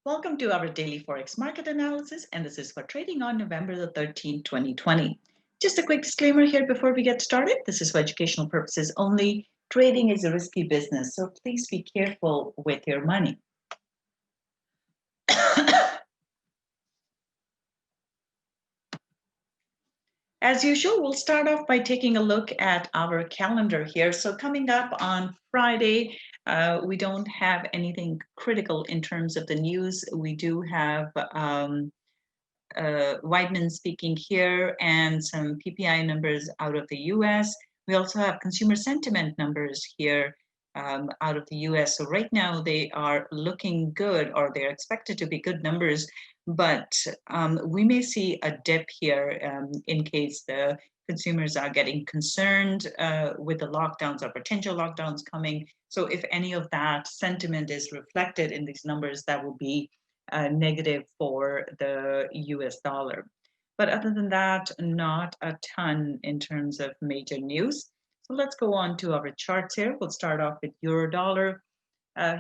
Welcome to our daily Forex market analysis, and this is for trading on November the 13th, 2020. Just a quick disclaimer here before we get started. This is for educational purposes only. Trading is a risky business, so please be careful with your money. As usual, we'll start off by taking a look at our calendar here. So coming up on Friday, we don't have anything critical in terms of the news. We do have Weidman speaking here and some PPI numbers out of the US. We also have consumer sentiment numbers here out of the US. So right now they are looking good, or they're expected to be good numbers, but we may see a dip here in case the consumers are getting concerned with the lockdowns or potential lockdowns coming. So if any of that sentiment is reflected in these numbers, that will be negative for the US dollar. But other than that, not a ton in terms of major news. So let's go on to our charts here. We'll start off with euro dollar.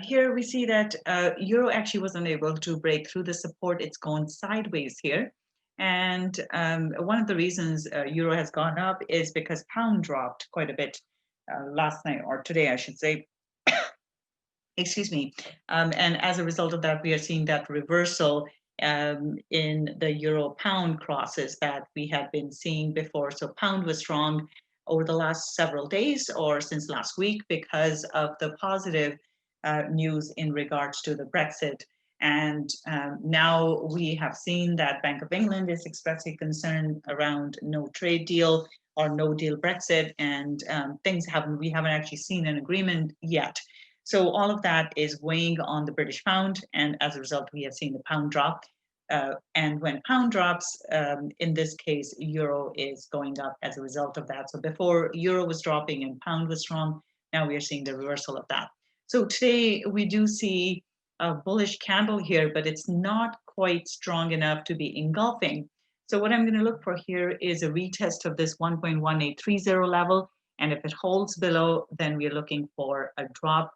Here we see that euro actually wasn't able to break through the support. It's gone sideways here. And one of the reasons euro has gone up is because pound dropped quite a bit last night, or today, I should say. Excuse me. And as a result of that, we are seeing that reversal in the euro pound crosses that we had been seeing before. So pound was strong over the last several days or since last week because of the positive news in regards to the Brexit. And now we have seen that Bank of England is expressing concern around no trade deal or no deal Brexit, and we haven't actually seen an agreement yet. So all of that is weighing on the British pound, and as a result, we have seen the pound drop. And when pound drops, in this case, euro is going up as a result of that. So before, euro was dropping and pound was strong. Now we are seeing the reversal of that. So today we do see a bullish candle here, but it's not quite strong enough to be engulfing. So what I'm going to look for here is a retest of this 1.1830 level. And if it holds below, then we're looking for a drop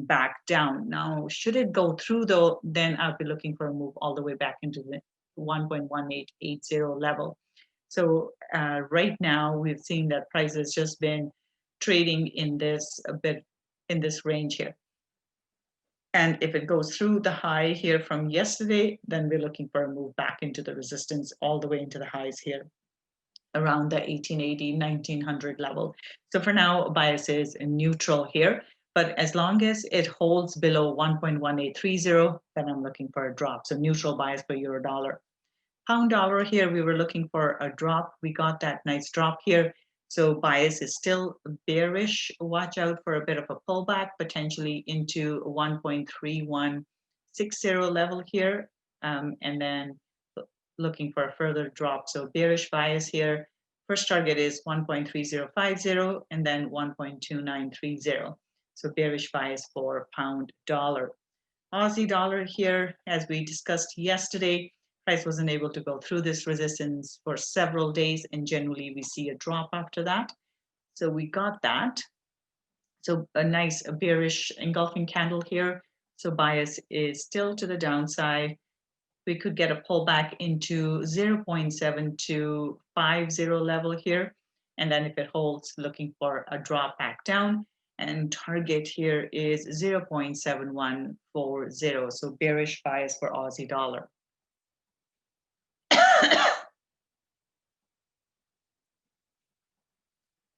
back down. Now, should it go through though, then I'll be looking for a move all the way back into the 1.1880 level. So right now we've seen that price has just been trading in this a bit in this range here. And if it goes through the high here from yesterday, then we're looking for a move back into the resistance all the way into the highs here around the 1880, 1900 level. So for now, bias is neutral here. But as long as it holds below 1.1830, then I'm looking for a drop. So neutral bias for euro dollar. Pound dollar here, we were looking for a drop. We got that nice drop here. So bias is still bearish. Watch out for a bit of a pullback, potentially into 1.3160 level here. And then looking for a further drop. So bearish bias here. First target is 1.3050 and then 1.2930. So bearish bias for pound dollar. Aussie dollar here, as we discussed yesterday, price wasn't able to go through this resistance for several days, and generally we see a drop after that. So we got that. So a nice bearish engulfing candle here. So bias is still to the downside. We could get a pullback into 0.7250 level here. And then if it holds, looking for a drop back down. And target here is 0.7140. So bearish bias for Aussie dollar.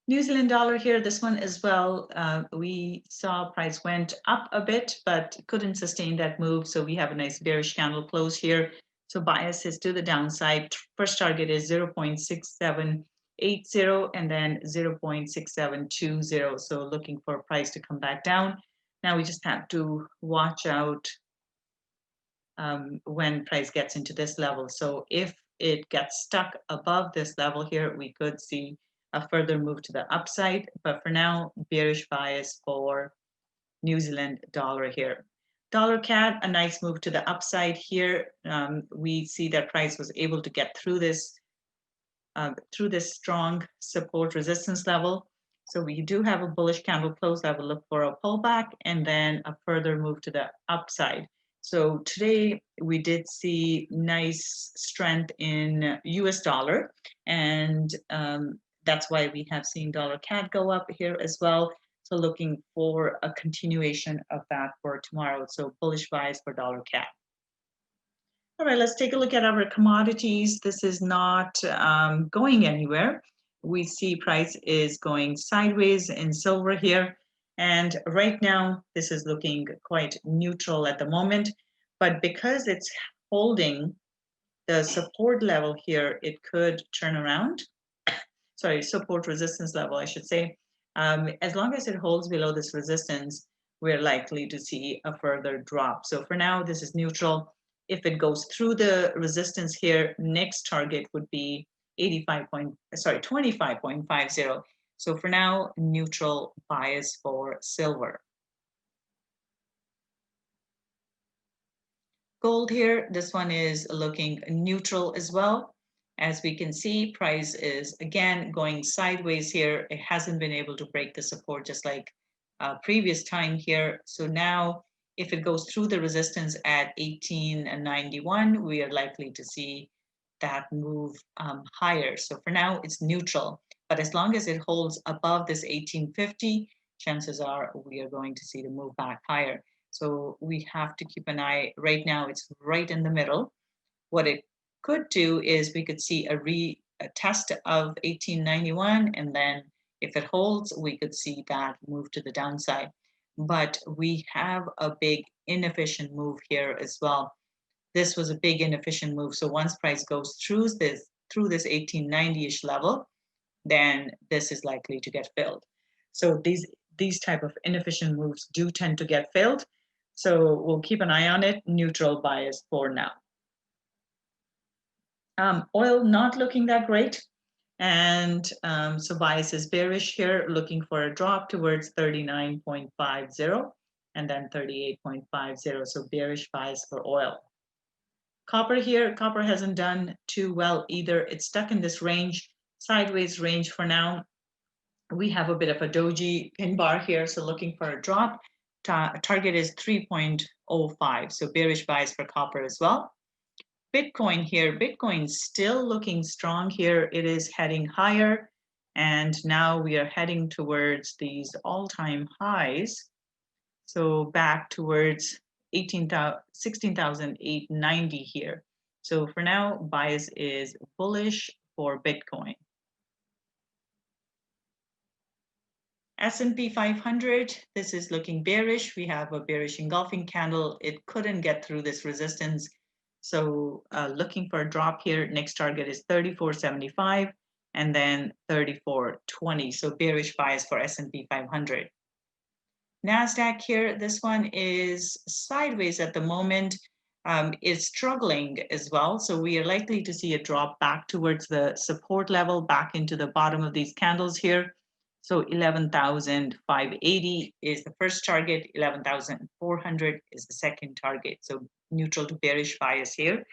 New Zealand dollar here, this one as well, we saw price went up a bit, but couldn't sustain that move. So we have a nice bearish candle close here. So bias is to the downside. First target is 0.6780 and then 0.6720. So looking for price to come back down. Now we just have to watch out when price gets into this level. So if it gets stuck above this level here, we could see a further move to the upside, but for now, bearish bias for New Zealand dollar here. Dollar CAD, a nice move to the upside here. We see that price was able to get through this strong support resistance level. So we do have a bullish candle close. I will look for a pullback and then a further move to the upside. So today we did see nice strength in US dollar, and that's why we have seen dollar CAD go up here as well. So looking for a continuation of that for tomorrow. So bullish bias for dollar CAD. All right, let's take a look at our commodities. This is not going anywhere. We see price is going sideways in silver here. And right now, this is looking quite neutral at the moment. But because it's holding the support level here, it could turn around. Sorry, support resistance level, I should say. As long as it holds below this resistance, we're likely to see a further drop. So for now, this is neutral. If it goes through the resistance here, next target would be 25.50. So for now, neutral bias for silver. Gold here, this one is looking neutral as well. As we can see, price is again going sideways here. It hasn't been able to break the support just like previous time here. So now if it goes through the resistance at 1891, we are likely to see that move higher. So for now, it's neutral. But as long as it holds above this 1850, chances are we are going to see the move back higher. So we have to keep an eye. Right now, it's right in the middle. What it could do is we could see a test of 1891, and then if it holds, we could see that move to the downside. But we have a big inefficient move here as well. This was a big inefficient move. So once price goes through this 1890-ish level, then this is likely to get filled. So these type of inefficient moves do tend to get filled. So we'll keep an eye on it. Neutral bias for now. Oil not looking that great. And so bias is bearish here, looking for a drop towards 39.50 and then 38.50. So bearish bias for oil. Copper here, copper hasn't done too well either. It's stuck in this range, sideways range for now. We have a bit of a doji pin bar here, so looking for a drop. Target is 3.05, so bearish bias for copper as well. Bitcoin here, Bitcoin still looking strong here. It is heading higher, and now we are heading towards these all-time highs. So back towards 16,890 here. So for now, bias is bullish for Bitcoin. S&P 500, this is looking bearish. We have a bearish engulfing candle. It couldn't get through this resistance. So looking for a drop here. Next target is 34.75 and then 34.20. So bearish bias for S&P 500. Nasdaq here, this one is sideways at the moment. Is struggling as well. So we are likely to see a drop back towards the support level, back into the bottom of these candles here. So 11,580 is the first target, 11,400 is the second target. So neutral to bearish bias here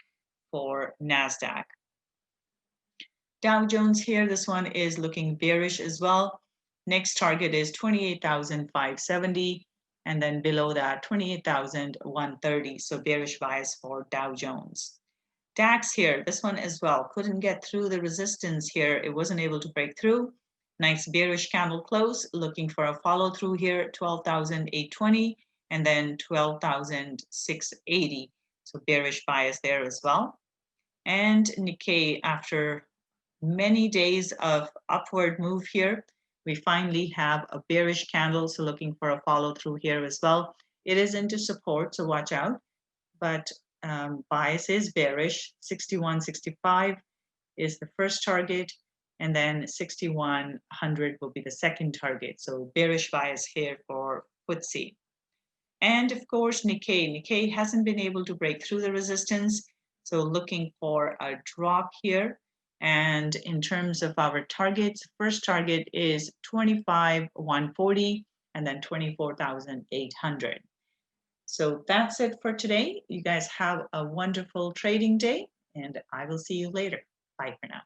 for Nasdaq. Dow Jones here, this one is looking bearish as well. Next target is 28,570 and then below that 28,130. So bearish bias for Dow Jones. DAX here, this one as well, couldn't get through the resistance here. It wasn't able to break through. Nice bearish candle close, looking for a follow through here, 12,820 and then 12,680. So bearish bias there as well. And Nikkei, after many days of upward move here, we finally have a bearish candle. So looking for a follow through here as well. It is into support, so watch out. But bias is bearish. 61.65 is the first target. And then 6100 will be the second target. So bearish bias here for FTSE. And of course, Nikkei hasn't been able to break through the resistance. So looking for a drop here. And in terms of our targets, first target is 25,140 and then 24,800. So that's it for today. You guys have a wonderful trading day and I will see you later. Bye for now.